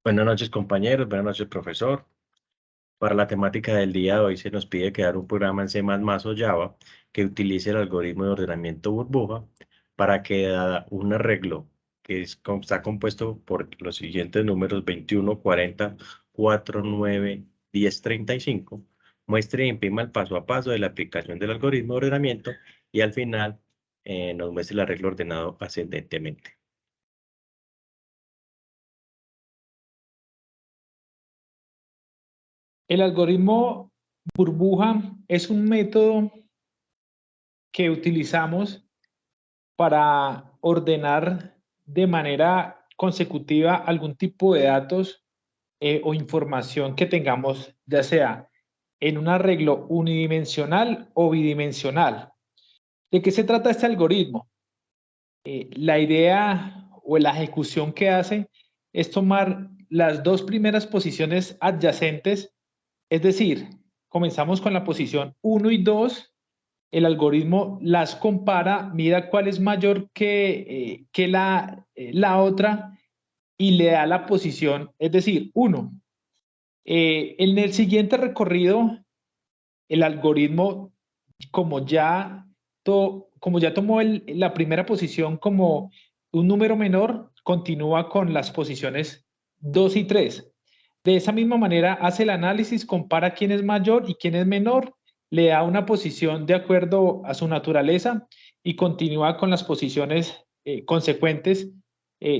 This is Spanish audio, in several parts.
Buenas noches, compañeros. Buenas noches, profesor. Para la temática del día de hoy se nos pide crear un programa en C++ o Java que utilice el algoritmo de ordenamiento burbuja para que, dada un arreglo está compuesto por los siguientes números 21, 40, 4, 9, 10, 35, muestre y imprima el paso a paso de la aplicación del algoritmo de ordenamiento y al final nos muestre el arreglo ordenado ascendentemente. El algoritmo burbuja es un método que utilizamos para ordenar de manera consecutiva algún tipo de datos o información que tengamos, ya sea en un arreglo unidimensional o bidimensional. ¿De qué se trata este algoritmo? La idea o la ejecución que hace es tomar las dos primeras posiciones adyacentes, es decir, comenzamos con la posición 1 y 2, el algoritmo las compara, mira cuál es mayor que la otra y le da la posición, es decir, 1. En el siguiente recorrido, el algoritmo, como ya, como ya tomó la primera posición como un número menor, continúa con las posiciones 2 y 3. De esa misma manera hace el análisis, compara quién es mayor y quién es menor, le da una posición de acuerdo a su naturaleza y continúa con las posiciones consecuentes.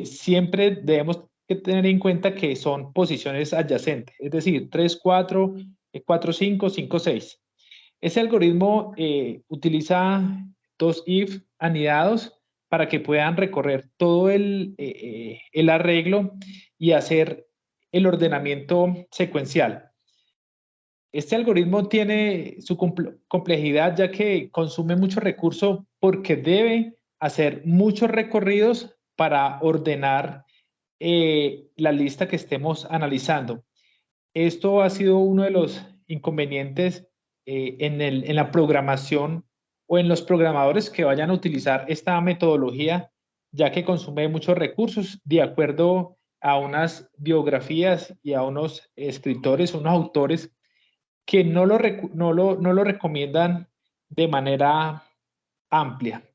Siempre debemos que tener en cuenta que son posiciones adyacentes, es decir, 3, 4, 4, 5, 5, 6. Ese algoritmo utiliza dos if anidados para que puedan recorrer todo el arreglo y hacer el ordenamiento secuencial. Este algoritmo tiene su complejidad ya que consume mucho recurso porque debe hacer muchos recorridos para ordenar la lista que estemos analizando. Esto ha sido uno de los inconvenientes en la programación o en los programadores que vayan a utilizar esta metodología, ya que consume muchos recursos de acuerdo a unas biografías y a unos escritores, unos autores que no lo recomiendan de manera amplia.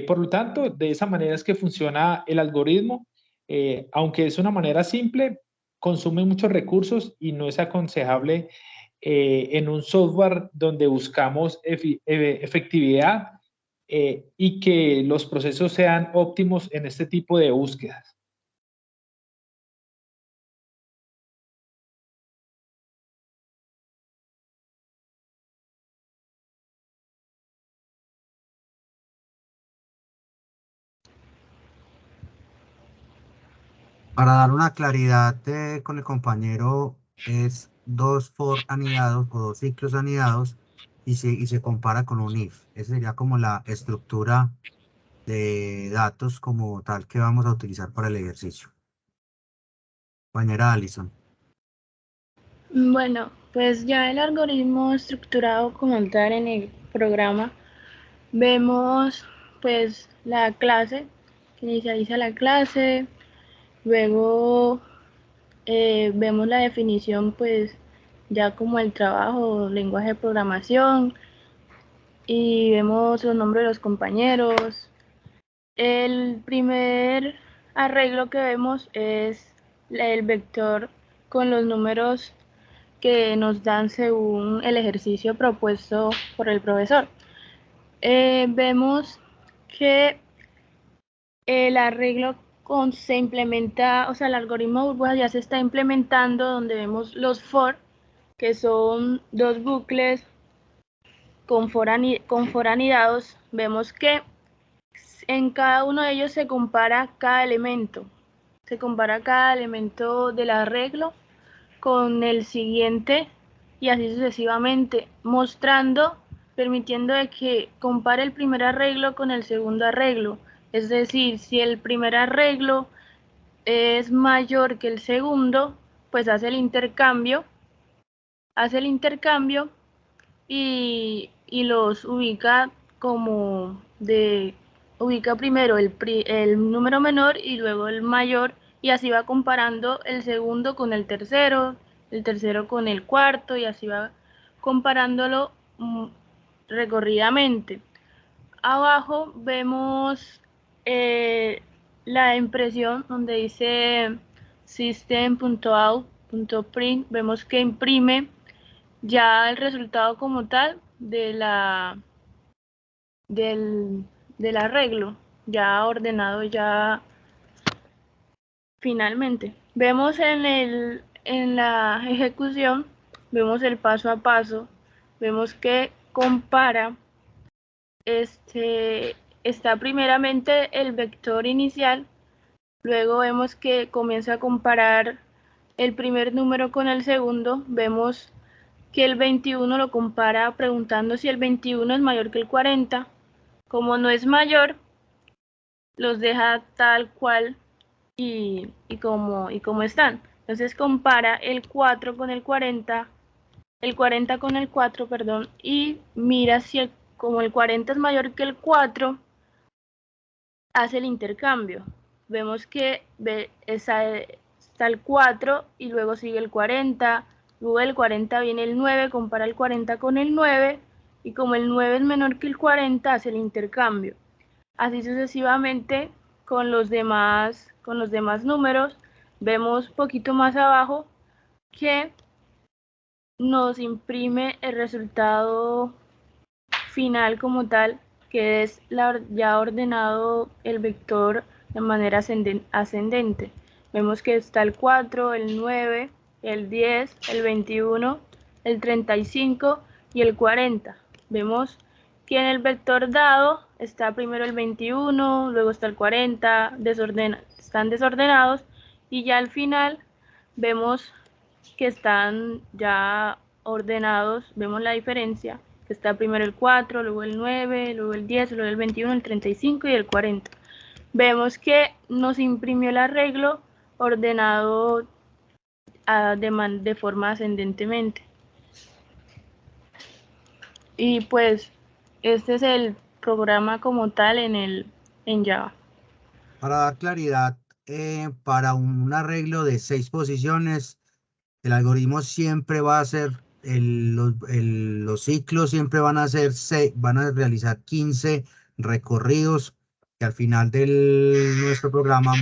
Por lo tanto, de esa manera es que funciona el algoritmo. Aunque es una manera simple, consume muchos recursos y no es aconsejable en un software donde buscamos efectividad y que los procesos sean óptimos en este tipo de búsquedas. Para dar una claridad con el compañero, es dos for anidados o dos ciclos anidados y se compara con un if. Esa sería como la estructura de datos como tal que vamos a utilizar para el ejercicio. Compañera Allison. Bueno, pues ya el algoritmo estructurado como tal en el programa, vemos pues la clase, que inicializa la clase, luego vemos la definición pues ya como el trabajo, lenguaje de programación, y vemos los nombres de los compañeros. El primer arreglo que vemos es el vector con los números que nos dan según el ejercicio propuesto por el profesor. Vemos que el arreglo se implementa, o sea, el algoritmo burbuja ya se está implementando, donde vemos los for, que son dos bucles con for anidados. Vemos que en cada uno de ellos se compara cada elemento. Se compara cada elemento del arreglo con el siguiente y así sucesivamente, permitiendo de que compare el primer arreglo con el segundo arreglo. Es decir, si el primer arreglo es mayor que el segundo, pues hace el intercambio y los ubica ubica primero el número menor y luego el mayor y así va comparando el segundo con el tercero con el cuarto, y así va comparándolo recorridamente. Abajo vemos la impresión donde dice system.out.print. Vemos que imprime ya el resultado como tal del arreglo, ya ordenado, ya finalmente. Vemos en la ejecución, vemos el paso a paso, vemos que compara, está primeramente el vector inicial, luego vemos que comienza a comparar el primer número con el segundo, vemos que el 21 lo compara preguntando si el 21 es mayor que el 40, como no es mayor, los deja tal cual y como están. Entonces compara el 4 con el 40 con el 4, perdón, y mira si como el 40 es mayor que el 4, hace el intercambio. Vemos que está el 4 y luego sigue el 40, luego del 40 viene el 9, compara el 40 con el 9, y como el 9 es menor que el 40, hace el intercambio. Así sucesivamente con los demás números. Vemos poquito más abajo que nos imprime el resultado final como tal, que es ya ordenado el vector de manera ascendente. Vemos que está el 4, el 9, el 10, el 21, el 35 y el 40. Vemos que en el vector dado está primero el 21, luego está el 40, están desordenados, y ya al final vemos que están ya ordenados, vemos la diferencia, que está primero el 4, luego el 9, luego el 10, luego el 21, el 35 y el 40. Vemos que nos imprimió el arreglo ordenado de forma ascendentemente. Y pues este es el programa como tal en Java. Para dar claridad, para un arreglo de 6 posiciones, el algoritmo siempre va a ser, los ciclos siempre van a ser, van a realizar 15 recorridos, que al final de nuestro programa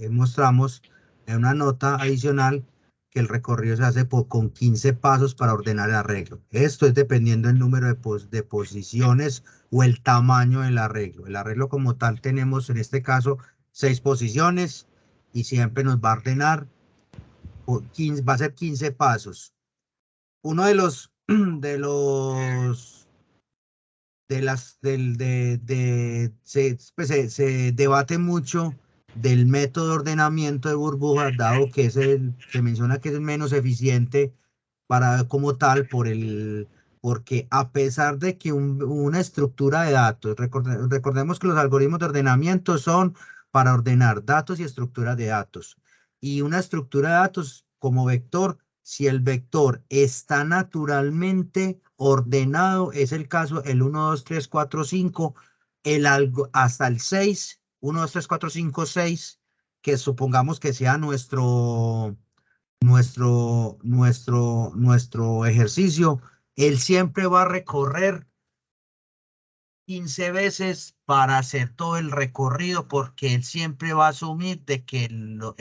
mostramos en una nota adicional que el recorrido se hace con 15 pasos para ordenar el arreglo. Esto es dependiendo del número de posiciones o el tamaño del arreglo. El arreglo como tal tenemos en este caso 6 posiciones y siempre nos va a ordenar, va a ser 15 pasos. Uno de los se debate mucho del método de ordenamiento de burbujas, dado que se menciona que es el menos eficiente como tal, porque a pesar de que una estructura de datos, recordemos que los algoritmos de ordenamiento son para ordenar datos y estructuras de datos. Y una estructura de datos como vector, si el vector está naturalmente ordenado, es el caso el 1, 2, 3, 4, 5, hasta el 6, 1, 2, 3, 4, 5, 6, que supongamos que sea nuestro ejercicio, él siempre va a recorrer 15 veces para hacer todo el recorrido, porque él siempre va a asumir de que los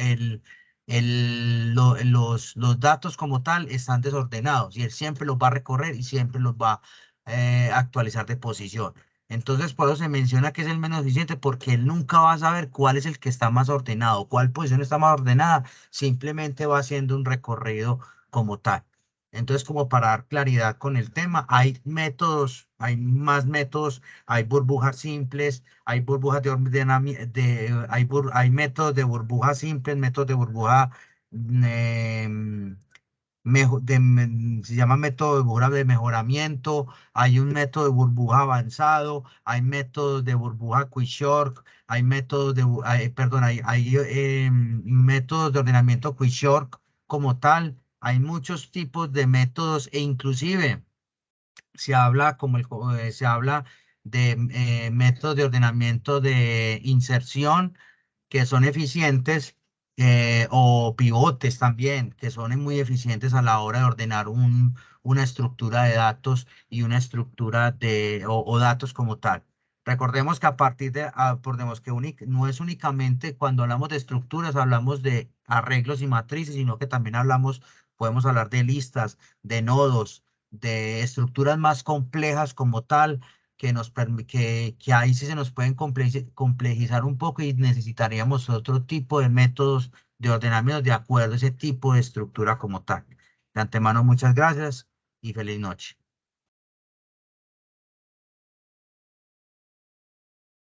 datos como tal están desordenados, y él siempre los va a recorrer y siempre los va a actualizar de posición. Entonces, por eso se menciona que es el menos eficiente, porque él nunca va a saber cuál es el que está más ordenado, cuál posición está más ordenada, simplemente va haciendo un recorrido como tal. Entonces, como para dar claridad con el tema, hay métodos, hay más métodos, hay burbujas simples, hay burbujas de ordenamiento, hay métodos de burbuja simples, métodos de burbuja, se llama método de burbuja de mejoramiento, hay un método de burbuja avanzado, hay métodos de burbuja Quick-Short, hay métodos hay métodos de ordenamiento Quick-Short como tal. Hay muchos tipos de métodos, e inclusive se habla se habla de métodos de ordenamiento de inserción que son eficientes, o pivotes también, que son muy eficientes a la hora de ordenar una estructura de datos y una estructura o datos como tal. Recordemos que a partir de, recordemos que no es únicamente cuando hablamos de estructuras, hablamos de arreglos y matrices, sino que también podemos hablar de listas, de nodos, de estructuras más complejas como tal, que ahí sí se nos pueden complejizar un poco y necesitaríamos otro tipo de métodos de ordenamiento de acuerdo a ese tipo de estructura como tal. De antemano, muchas gracias y feliz noche.